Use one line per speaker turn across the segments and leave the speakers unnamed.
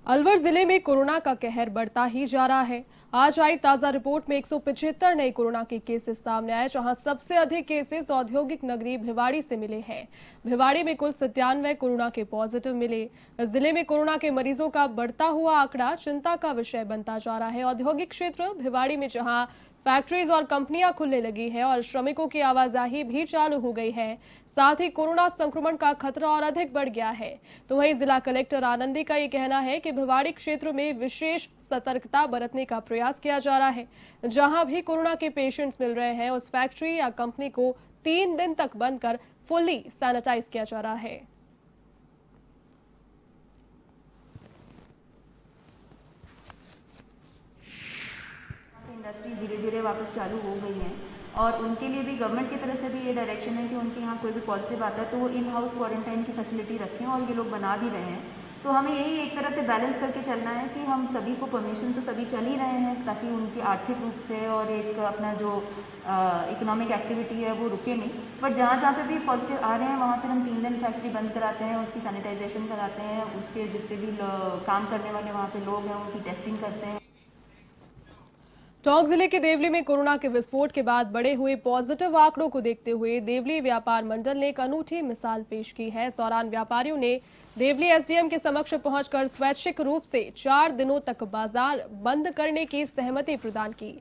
अलवर जिले में कोरोना का कहर बढ़ता ही जा रहा है। आज आई ताजा रिपोर्ट में 175 नए कोरोना के केसेस सामने आए, जहां सबसे अधिक केसेस औद्योगिक नगरी भिवाड़ी से मिले हैं। भिवाड़ी में कुल 97 कोरोना के पॉजिटिव मिले। जिले में कोरोना के मरीजों का बढ़ता हुआ आंकड़ा चिंता का विषय बनता जा रहा है। औद्योगिक क्षेत्र भिवाड़ी में जहां फैक्ट्रीज और कंपनियां खुलने लगी है और श्रमिकों की आवाजाही भी चालू हो गई है, साथ ही कोरोना संक्रमण का खतरा और अधिक बढ़ गया है। तो वहीं जिला कलेक्टर आनंदी का ये कहना है कि भिवाड़ी क्षेत्र में विशेष सतर्कता बरतने का प्रयास किया जा रहा है। जहां भी कोरोना के पेशेंट्स मिल रहे हैं, उस फैक्ट्री या कंपनी को 3 दिन तक बंद कर फुल्ली सैनिटाइज किया जा रहा है।
इंडस्ट्री धीरे धीरे वापस चालू हो गई हैं और उनके लिए भी गवर्नमेंट की तरफ से भी ये डायरेक्शन है कि उनके यहाँ कोई भी पॉजिटिव आता है तो वो इन हाउस क्वारंटाइन की फैसिलिटी रखें, और ये लोग बना भी रहे हैं। तो हमें यही एक तरह से बैलेंस करके चलना है कि हम सभी को परमिशन तो सभी चल ही रहे हैं ताकि उनकी आर्थिक रूप से और एक अपना जो इकोनॉमिक एक्टिविटी है वो रुके नहीं। बट जहाँ जहाँ पे भी पॉजिटिव आ रहे हैं वहाँ पर हम 3 दिन फैक्ट्री बंद कराते हैं, उसकी सैनिटाइजेशन कराते हैं, उसके जितने भी काम करने वाले वहाँ पे लोग हैं उनकी टेस्टिंग करते हैं।
टोंक जिले के देवली में कोरोना के विस्फोट के बाद बढ़े हुए पॉजिटिव आंकड़ों को देखते हुए देवली व्यापार मंडल ने एक अनूठी मिसाल पेश की है। इस दौरान व्यापारियों ने देवली एसडीएम के समक्ष पहुंचकर स्वैच्छिक रूप से 4 दिनों तक बाजार बंद करने की सहमति प्रदान की।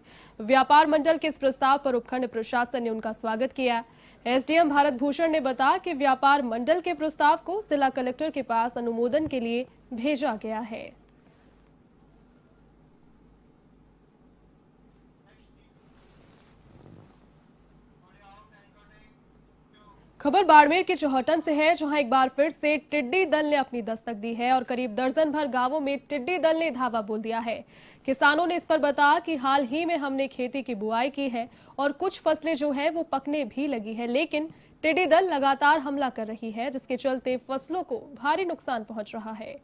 व्यापार मंडल के इस प्रस्ताव पर उपखंड प्रशासन ने उनका स्वागत किया। एसडीएम भारत भूषण ने बताया कि व्यापार मंडल के प्रस्ताव को जिला कलेक्टर के पास अनुमोदन के लिए भेजा गया है। खबर बाड़मेर के चौहटन से है, जहां एक बार फिर से टिड्डी दल ने अपनी दस्तक दी है और करीब दर्जन भर गांवों में टिड्डी दल ने धावा बोल दिया है। किसानों ने इस पर बताया कि हाल ही में हमने खेती की बुआई की है और कुछ फसलें जो है वो पकने भी लगी है, लेकिन टिड्डी दल लगातार हमला कर रही है, जिसके चलते फसलों को भारी नुकसान पहुंच रहा है।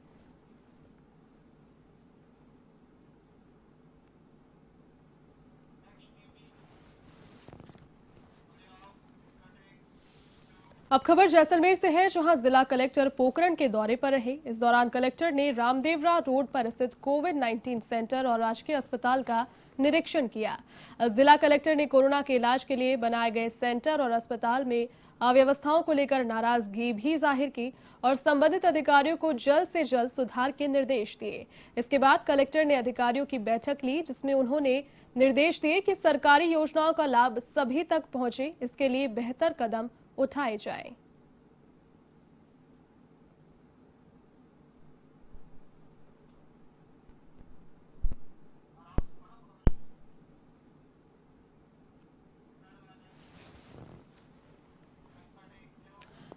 अब खबर जैसलमेर से है, जहां जिला कलेक्टर पोखरण के दौरे पर रहे। इस दौरान कलेक्टर ने रामदेवरा रोड पर स्थित कोविड-19 सेंटर और राजकीय अस्पताल का निरीक्षण किया। जिला कलेक्टर ने कोरोना के इलाज के लिए बनाए गए सेंटर और अस्पताल में अव्यवस्थाओं को लेकर नाराजगी भी जाहिर की और संबंधित अधिकारियों को जल्द से जल्द सुधार के निर्देश दिए। इसके बाद कलेक्टर ने अधिकारियों की बैठक ली, जिसमें उन्होंने निर्देश दिए कि सरकारी योजनाओं का लाभ सभी तक पहुंचे, इसके लिए बेहतर कदम उठाए जाएं।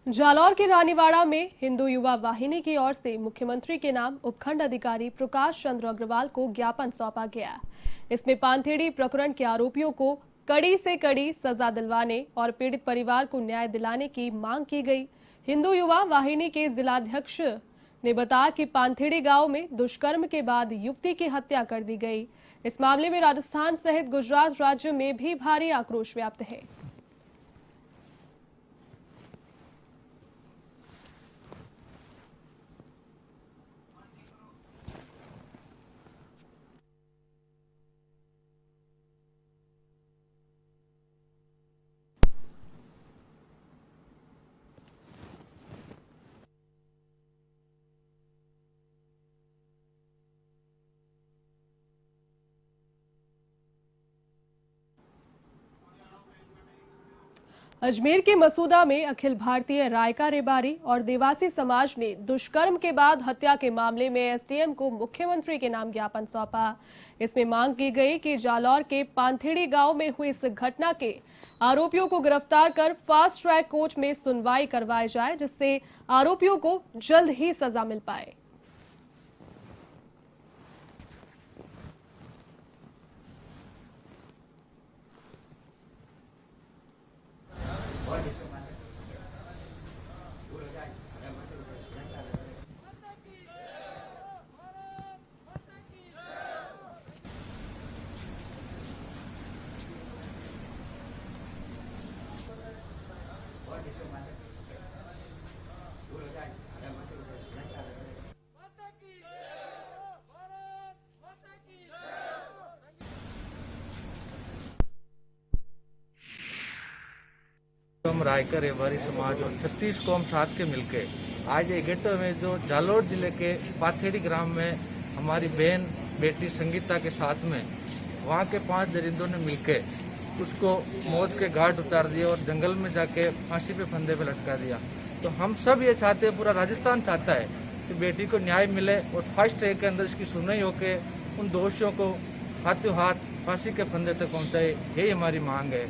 जालौर के रानीवाड़ा में हिंदू युवा वाहिनी की ओर से मुख्यमंत्री के नाम उपखंड अधिकारी प्रकाश चंद्र अग्रवाल को ज्ञापन सौंपा गया। इसमें पानथेड़ी प्रकरण के आरोपियों को कड़ी से कड़ी सजा दिलवाने और पीड़ित परिवार को न्याय दिलाने की मांग की गई। हिंदू युवा वाहिनी के जिलाध्यक्ष ने बताया कि पानथेड़ी गांव में दुष्कर्म के बाद युवती की हत्या कर दी गई। इस मामले में राजस्थान सहित गुजरात राज्य में भी भारी आक्रोश व्याप्त है। अजमेर के मसूदा में अखिल भारतीय रायका रेबारी और देवासी समाज ने दुष्कर्म के बाद हत्या के मामले में एसडीएम को मुख्यमंत्री के नाम ज्ञापन सौंपा। इसमें मांग की गई कि जालौर के पानथेड़ी गांव में हुई इस घटना के आरोपियों को गिरफ्तार कर फास्ट ट्रैक कोर्ट में सुनवाई करवाई जाए, जिससे आरोपियों को जल्द ही सजा मिल पाए।
कौम, रायकर रेवाड़ी समाज और 36 कौम साथ के मिलके आज ये गेटो में जो जालोर जिले के पाथेड़ी ग्राम में हमारी बहन बेटी संगीता के साथ में वहाँ के 5 दरिंदों ने मिलके उसको मौत के घाट उतार दिया और जंगल में जाके फांसी पे फंदे पे लटका दिया। तो हम सब ये चाहते हैं, पूरा राजस्थान चाहता है कि बेटी को न्याय मिले और फास्ट ट्रैक के अंदर इसकी सुनवाई होके उन दोषियों को हाथों हाथ फांसी के फंदे तक पहुंचाए, यही हमारी मांग है।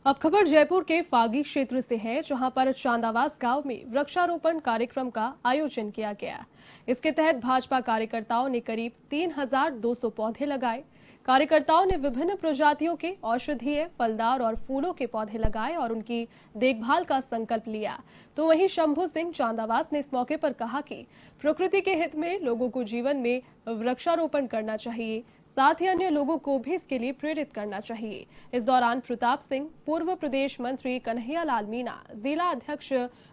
अब खबर जयपुर के फागी क्षेत्र से है, जहां पर चांदावास गांव में वृक्षारोपण कार्यक्रम का आयोजन किया गया। इसके तहत भाजपा कार्यकर्ताओं ने करीब 3200 पौधे लगाए। कार्यकर्ताओं ने विभिन्न प्रजातियों के औषधीय, फलदार और फूलों के पौधे लगाए और उनकी देखभाल का संकल्प लिया। तो वहीं शंभू सिंह चांदावास ने इस मौके पर कहा कि प्रकृति के हित में लोगों को जीवन में वृक्षारोपण करना चाहिए, साथ ही अन्य लोगों को भी इसके लिए प्रेरित करना चाहिए। इस दौरान प्रताप सिंह, पूर्व प्रदेश मंत्री कन्हैया लाल मीणा, जिला अध्यक्ष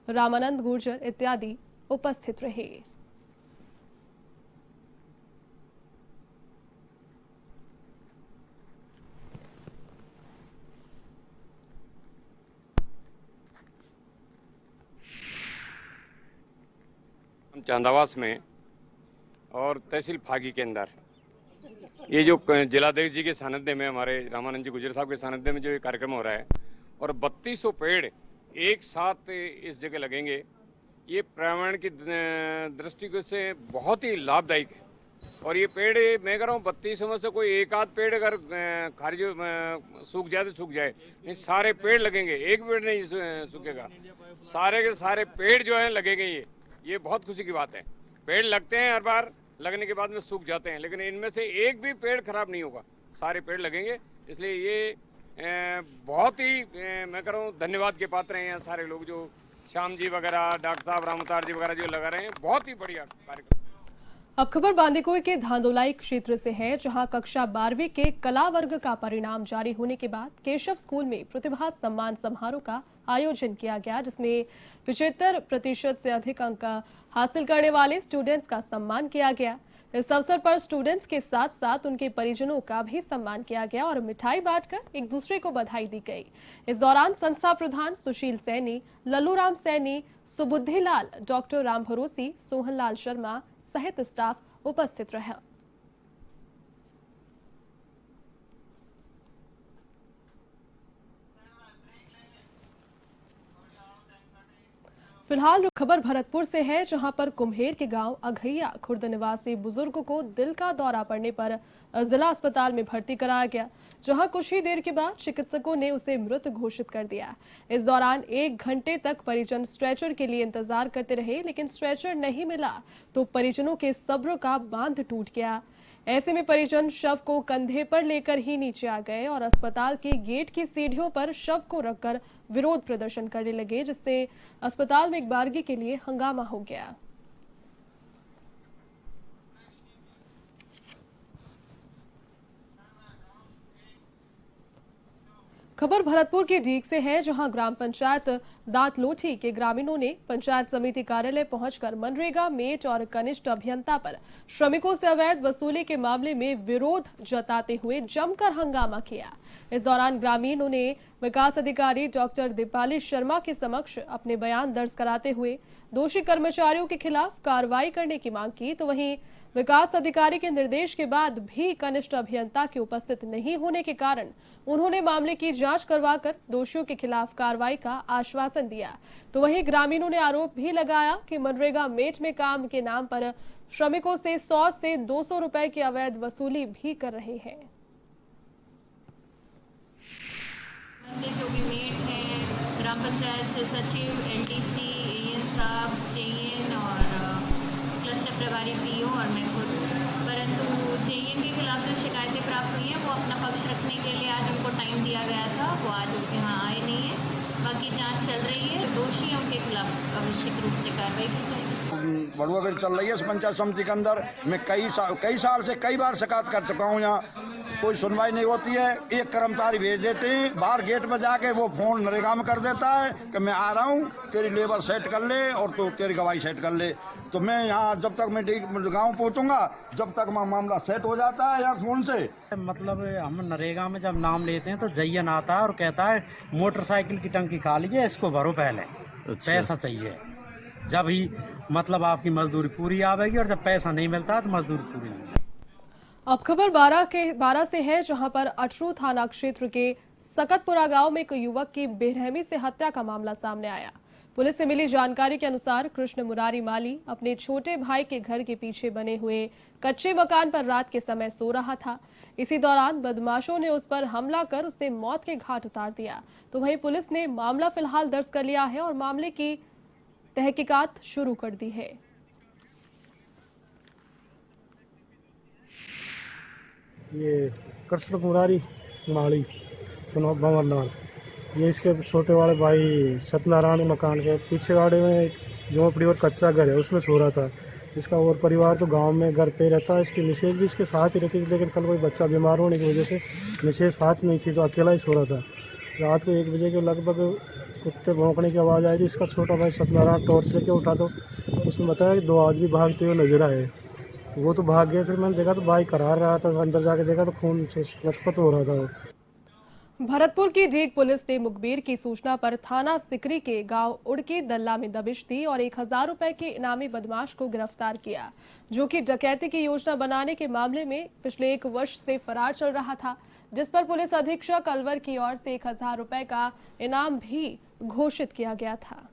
रामानंद गुर्जर इत्यादि उपस्थित रहे।
चांदावास में और तहसील फागी के अंदर ये जो जिलाध्यक्ष जी के सानिध्य में, हमारे रामानंद जी गुजर साहब के सानिध्य में जो ये कार्यक्रम हो रहा है और 3200 पेड़ एक साथ इस जगह लगेंगे, ये पर्यावरण की दृष्टि से बहुत ही लाभदायक है। और ये पेड़ मैं कह रहा हूँ 3200 में से कोई एक आध पेड़ अगर खारिज सूख जाए तो सूख जाए, नहीं सारे पेड़ लगेंगे, एक पेड़ नहीं सूखेगा, सारे के सारे पेड़ जो है लगेंगे। ये बहुत खुशी की बात है। पेड़ लगते हैं, हर बार लगने के बाद में सूख जाते हैं, लेकिन इनमें से एक भी पेड़ खराब नहीं होगा, सारे पेड़ लगेंगे। इसलिए ये बहुत ही मैं कह रहा हूँ धन्यवाद के पात्र हैं यहाँ सारे लोग, जो श्याम जी वगैरह, डॉक्टर साहब रामतार जी वगैरह जो लगा रहे हैं, बहुत ही बढ़िया कार्यक्रम।
अब खबर बांदीकुई के धांधोलाई क्षेत्र से है, जहां कक्षा 12वीं के कला वर्ग का परिणाम जारी होने के बाद केशव स्कूल में प्रतिभा सम्मान समारोह का आयोजन किया गया, जिसमें 75% से अधिक अंक हासिल करने वाले स्टूडेंट्स का सम्मान किया गया। इस अवसर पर स्टूडेंट्स के साथ साथ उनके परिजनों का भी सम्मान किया गया और मिठाई बांटकर एक दूसरे को बधाई दी गई। इस दौरान संस्था प्रधान सुशील सैनी, लल्लू राम सैनी, सुबुद्धि लाल, डॉक्टर राम भरोसी, सोहन लाल शर्मा सहित स्टाफ उपस्थित रहा। फिलहाल खबर भरतपुर से है, जहां पर कुम्हेर के गांव अघैया खुर्द निवासी बुजुर्ग को दिल का दौरा पड़ने पर जिला अस्पताल में भर्ती कराया गया, जहां कुछ ही देर के बाद चिकित्सकों ने उसे मृत घोषित कर दिया। इस दौरान 1 घंटे तक परिजन स्ट्रेचर के लिए इंतजार करते रहे, लेकिन स्ट्रेचर नहीं मिला तो परिजनों के सब्र का बांध टूट गया। ऐसे में परिजन शव को कंधे पर लेकर ही नीचे आ गए और अस्पताल के गेट की सीढ़ियों पर शव को रखकर विरोध प्रदर्शन करने लगे, जिससे अस्पताल में एक बारगी के लिए हंगामा हो गया। खबर भरतपुर के डीग से है, जहां ग्राम पंचायत दांतलोठी के ग्रामीणों ने पंचायत समिति कार्यालय पहुंचकर मनरेगा मेट और कनिष्ठ अभियंता पर श्रमिकों से अवैध वसूली के मामले में विरोध जताते हुए जमकर हंगामा किया। इस दौरान ग्रामीणों ने विकास अधिकारी डॉक्टर दीपाली शर्मा के समक्ष अपने बयान दर्ज कराते हुए दोषी कर्मचारियों के खिलाफ कार्रवाई करने की मांग की। तो वहीं विकास अधिकारी के निर्देश के बाद भी कनिष्ठ अभियंता के उपस्थित नहीं होने के कारण उन्होंने मामले की जांच करवाकर दोषियों के खिलाफ कार्रवाई का आश्वासन दिया। तो वहीं ग्रामीणों ने आरोप भी लगाया कि मनरेगा मेट में काम के नाम पर श्रमिकों से 100 से 200 रुपए की अवैध वसूली भी कर रहे हैं।
जो भी मेट है, ग्राम पंचायत से सचिव, एलटीसी, एएन साहब, जेएन और क्लस्टर प्रभारी पीओ और मैं खुद, परंतु जेएन के खिलाफ जो शिकायतें प्राप्त हुई हैं वो अपना पक्ष रखने के लिए आज उनको टाइम दिया गया था, वो आज उनके यहाँ आए नहीं है। बाकी जांच चल रही है, दोषी हैं उनके खिलाफ आवश्यक रूप से कार्रवाई की जाएगी।
बढ़ुआगढ़ चल रही है इस पंचायत समिति के अंदर। मैं कई साल से कई बार शिकायत कर चुका हूँ, यहाँ कोई सुनवाई नहीं होती है। एक कर्मचारी भेज देते हैं, बाहर गेट पर जाके वो फोन नरेगा में कर देता है कि मैं आ रहा हूँ, तेरी लेबर सेट कर ले और तो तेरी गवाही सेट कर ले। तो मैं यहाँ जब तक मैं गांव पहुँचूंगा जब तक मामला सेट हो जाता है यहाँ फोन से।
मतलब हम नरेगा में जब नाम लेते हैं तो जयन आता है और कहता है मोटरसाइकिल की टंकी खा लीजिए, इसको भरो पहले। पैसा चाहिए, जब ही मतलब आपकी मजदूरी पूरी आवेगी, और जब पैसा नहीं मिलता तो मजदूरी पूरी नहीं।
अब खबर 12 से है, जहां पर अटरू थाना क्षेत्र के सकतपुरा गांव में एक युवक की बेरहमी से हत्या का मामला सामने आया। पुलिस से मिली जानकारी के अनुसार कृष्ण मुरारी माली अपने छोटे भाई के घर के पीछे बने हुए कच्चे मकान पर रात के समय सो रहा था। इसी दौरान बदमाशों ने उस पर हमला कर उसे मौत के घाट उतार दिया। तो वहीं पुलिस ने मामला फिलहाल दर्ज कर लिया है और मामले की तहकीकात शुरू कर दी है।
ये कृष्ण मुरारी माली सुनो भंवरलाल, ये इसके छोटे वाले भाई सत्यनारायण मकान के पीछे वाले में झोंपड़ी और कच्चा घर है, उसमें सो रहा था। इसका और परिवार तो गांव में घर पे रहता है, इसकी मिसेज भी इसके साथ ही रहती थी, लेकिन कल कोई बच्चा बीमार होने की वजह से मिसेज साथ नहीं थी, तो अकेला ही सो रहा था। रात को 1 बजे के लगभग कुत्ते भौंकने की आवाज़ आई थी। इसका छोटा भाई सत्यनारायण टॉर्च लेके उठा तो उसने बताया कि 2 आदमी भागते हुए नजर आए। वो तो भाग गए, फिर मैंने देखा तो भाई करार रहा था, अंदर जाके देखा तो खून से लथपथ हो रहा था वो।
भरतपुर की डीग पुलिस ने मुखबिर की सूचना पर थाना सिकरी के गांव उड़की दल्ला में दबिश दी और 1000 रुपए के इनामी बदमाश को गिरफ्तार किया, जो कि डकैती की योजना बनाने के मामले में पिछले 1 वर्ष से फरार चल रहा था, जिस पर पुलिस अधीक्षक अलवर की ओर से 1000 रुपए का इनाम भी घोषित किया गया था।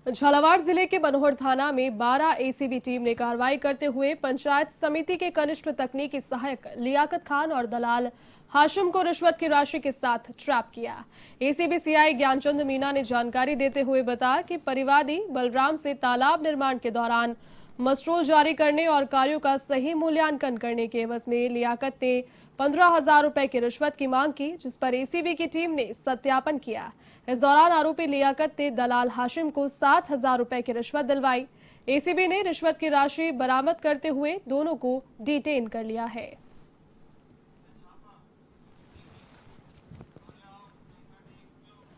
झालावाड़ जिले के मनोहर थाना में 12 एसीबी टीम ने कार्रवाई करते हुए पंचायत समिति के कनिष्ठ तकनीकी सहायक लियाकत खान और दलाल हाशिम को रिश्वत की राशि के साथ ट्रैप किया। एसीबी सीआई ज्ञानचंद मीना ने जानकारी देते हुए बताया कि परिवादी बलराम से तालाब निर्माण के दौरान मस्ट्रोल जारी करने और कार्यों का सही मूल्यांकन करने के एवज में लियाकत ने 15,000 रुपए की रिश्वत की मांग की, जिस पर एसीबी की टीम ने सत्यापन किया। इस दौरान आरोपी लियाकत ने दलाल हाशिम को 7,000 रुपए की रिश्वत दिलवाई। एसीबी ने रिश्वत की राशि बरामद करते हुए दोनों को डिटेन कर लिया है।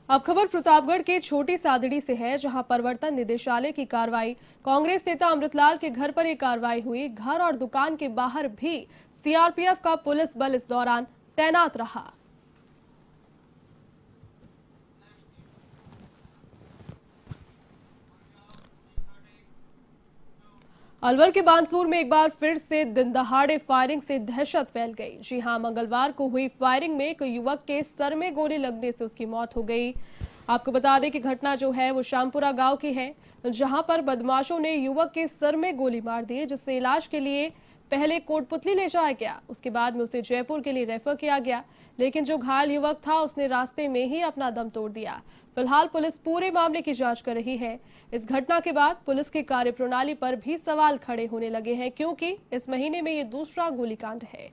अब खबर प्रतापगढ़ के छोटी सादड़ी से है, जहां प्रवर्तन निदेशालय की कार्रवाई कांग्रेस नेता अमृतलाल के घर पर एक कार्रवाई हुई। घर और दुकान के बाहर भी सीआरपीएफ का पुलिस बल इस दौरान तैनात रहा। अलवर के बानसूर में एक बार फिर से दिन दहाड़े फायरिंग से दहशत फैल गई। जी हां, मंगलवार को हुई फायरिंग में एक युवक के सर में गोली लगने से उसकी मौत हो गई। आपको बता दें कि घटना जो है वो श्यामपुरा गांव की है, जहां पर बदमाशों ने युवक के सर में गोली मार दी, जिससे इलाज के लिए पहले कोटपुतली ले जाया गया। उसके बाद में उसे जयपुर के लिए रेफर किया गया, लेकिन जो घायल युवक था उसने रास्ते में ही अपना दम तोड़ दिया। फिलहाल पुलिस पूरे मामले की जांच कर रही है। इस घटना के बाद पुलिस की कार्यप्रणाली पर भी सवाल खड़े होने लगे हैं, क्योंकि इस महीने में ये दूसरा गोलीकांड है।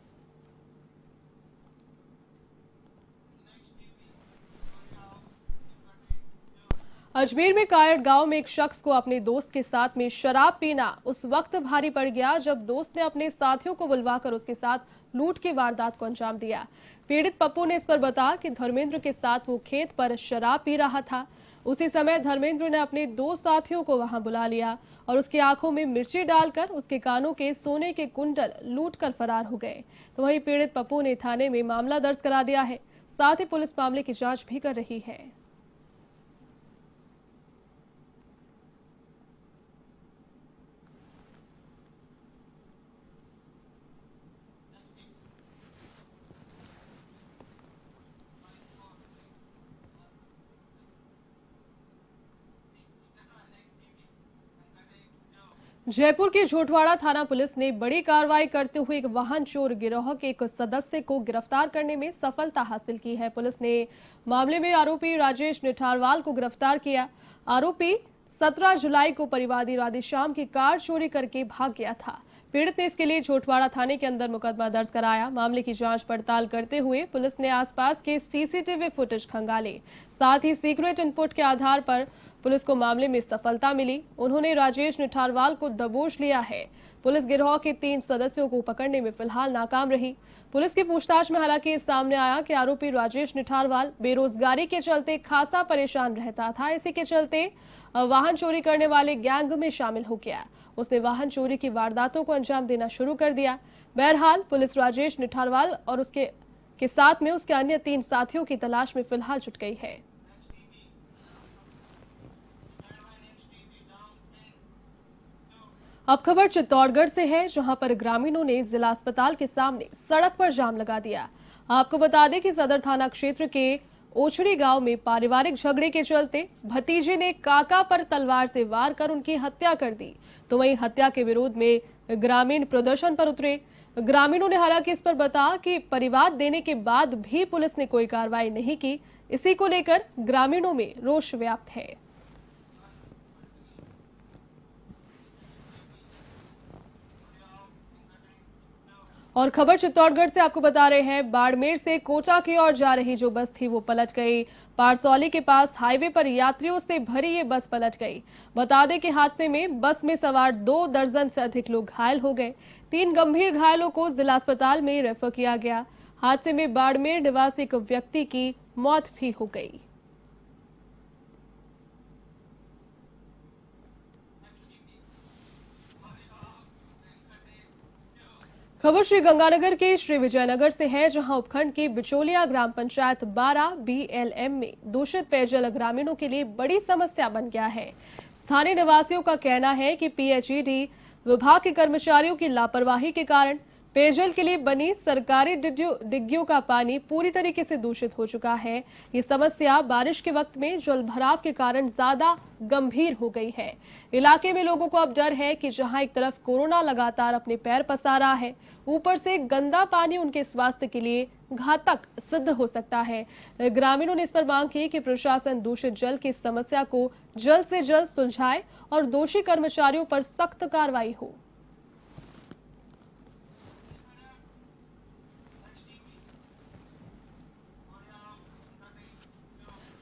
अजमेर में कायड़ गांव में एक शख्स को अपने दोस्त के साथ में शराब पीना उस वक्त भारी पड़ गया जब दोस्त ने अपने साथियों को बुलवाकर उसके साथ लूट की वारदात को अंजाम दिया। पीड़ित पप्पू ने इस पर बताया कि धर्मेंद्र के साथ वो खेत पर शराब पी रहा था। उसी समय धर्मेंद्र ने अपने 2 साथियों को वहां बुला लिया और उसकी आंखों में मिर्ची डालकर उसके कानों के सोने के कुंडल लूट कर फरार हो गए। तो वहीं पीड़ित पप्पू ने थाने में मामला दर्ज करा दिया है। साथ ही पुलिस मामले की जांच भी कर रही है। जयपुर के झोटवाड़ा थाना पुलिस ने बड़ी कार्रवाई करते हुए एक वाहन चोर गिरोह के एक सदस्य को गिरफ्तार करने में सफलता हासिल की है। पुलिस ने मामले में आरोपी राजेश निठारवाल को गिरफ्तार किया। आरोपी 17 जुलाई को परिवादी राधेश्याम की कार चोरी करके भाग गया था। पीड़ित ने इसके लिए झोटवाड़ा थाने के अंदर मुकदमा दर्ज कराया। मामले की जांच पड़ताल करते हुए पुलिस ने आसपास के सीसीटीवी फुटेज खंगाले। साथ ही सीक्रेट इनपुट के आधार पर पुलिस को मामले में सफलता मिली। उन्होंने राजेश निठारवाल को दबोच लिया है। पुलिस गिरोह के 3 सदस्यों को पकड़ने में फिलहाल नाकाम रही। पुलिस की पूछताछ में हालांकि सामने आया कि आरोपी राजेश निठारवाल बेरोजगारी के चलते खासा परेशान रहता था। इसी के चलते वाहन चोरी करने वाले गैंग में शामिल हो गया। उसने वाहन चोरी की वारदातों को अंजाम देना शुरू कर दिया। बहरहाल पुलिस राजेश निठारवाल और उसके साथ में उसके अन्य 3 साथियों की तलाश में फिलहाल जुट गई है। अब खबर चित्तौड़गढ़ से है, जहां पर ग्रामीणों ने जिला अस्पताल के सामने सड़क पर जाम लगा दिया। आपको बता दें कि सदर थाना क्षेत्र के ओछड़ी गांव में पारिवारिक झगड़े के चलते भतीजे ने काका पर तलवार से वार कर उनकी हत्या कर दी। तो वहीं हत्या के विरोध में ग्रामीण प्रदर्शन पर उतरे। ग्रामीणों ने हालांकि इस पर बताया कि परिवाद देने के बाद भी पुलिस ने कोई कार्रवाई नहीं की। इसी को लेकर ग्रामीणों में रोष व्याप्त है। और खबर चित्तौड़गढ़ से आपको बता रहे हैं, बाड़मेर से कोटा की ओर जा रही जो बस थी वो पलट गई। पारसौली के पास हाईवे पर यात्रियों से भरी ये बस पलट गई। बता दें कि हादसे में बस में सवार 2 दर्जन से अधिक लोग घायल हो गए। 3 गंभीर घायलों को जिला अस्पताल में रेफर किया गया। हादसे में बाड़मेर निवासी एक व्यक्ति की मौत भी हो गई। खबर श्री गंगानगर के श्री विजयनगर से है, जहां उपखंड की बिचौलिया ग्राम पंचायत 12 BLM में दूषित पेयजल ग्रामीणों के लिए बड़ी समस्या बन गया है। स्थानीय निवासियों का कहना है कि PHED विभाग के कर्मचारियों की लापरवाही के कारण पेयजल के लिए बनी सरकारी डिग्गियों का पानी पूरी तरीके से दूषित हो चुका है। ये समस्या बारिश के वक्त में जल भराव के कारण ज्यादा गंभीर हो गई है। इलाके में लोगों को अब डर है कि जहां एक तरफ कोरोना लगातार अपने पैर पसार रहा है, ऊपर से गंदा पानी उनके स्वास्थ्य के लिए घातक सिद्ध हो सकता है। ग्रामीणों ने इस पर मांग की कि प्रशासन दूषित जल की समस्या को जल्द से जल्द सुलझाए और दोषी कर्मचारियों पर सख्त कार्रवाई हो।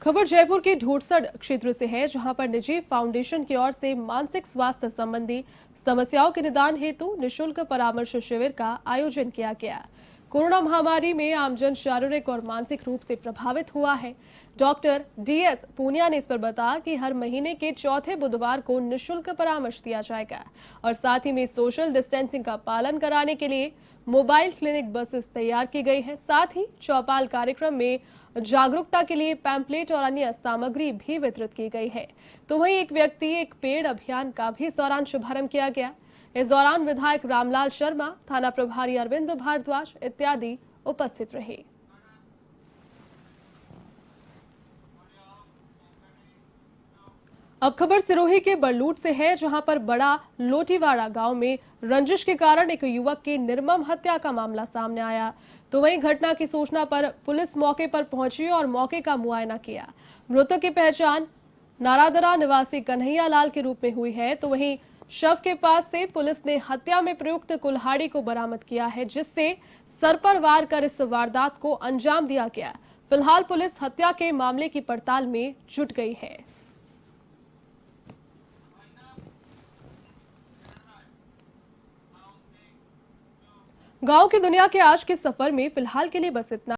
खबर जयपुर के ढोरसड़ क्षेत्र से है, जहां पर निजी फाउंडेशन की ओर से मानसिक स्वास्थ्य संबंधी समस्याओं के निदान हेतु निशुल्क परामर्श शिविर का आयोजन किया गया। कोरोना महामारी में आमजन शारीरिक और मानसिक रूप से प्रभावित हुआ है। डॉक्टर DS पूनिया ने इस पर बताया कि हर महीने के चौथे बुधवार को निशुल्क परामर्श दिया जाएगा और साथ ही में सोशल डिस्टेंसिंग का पालन कराने के लिए मोबाइल क्लिनिक बसेस तैयार की गई है। साथ ही चौपाल कार्यक्रम में जागरूकता के लिए पैम्पलेट और अन्य सामग्री भी वितरित की गई है। तो वहीं एक व्यक्ति एक पेड़ अभियान का भी इस दौरान शुभारंभ किया गया। इस दौरान विधायक रामलाल शर्मा, थाना प्रभारी अरविंद भारद्वाज इत्यादि उपस्थित रहे। अब खबर सिरोही के बरलूट से है, जहां पर बड़ा लोटीवाड़ा गांव में रंजिश के कारण एक युवक की निर्मम हत्या का मामला सामने आया। तो वहीं घटना की सूचना पर पुलिस मौके पर पहुंची और मौके का मुआयना किया। मृतक की पहचान नारादरा निवासी कन्हैया लाल के रूप में हुई है। तो वहीं शव के पास से पुलिस ने हत्या में प्रयुक्त कुल्हाड़ी को बरामद किया है, जिससे सर पर वार कर इस वारदात को अंजाम दिया गया। फिलहाल पुलिस हत्या के मामले की पड़ताल में जुट गई है। गांव की दुनिया के आज के सफर में फिलहाल के लिए बस इतना।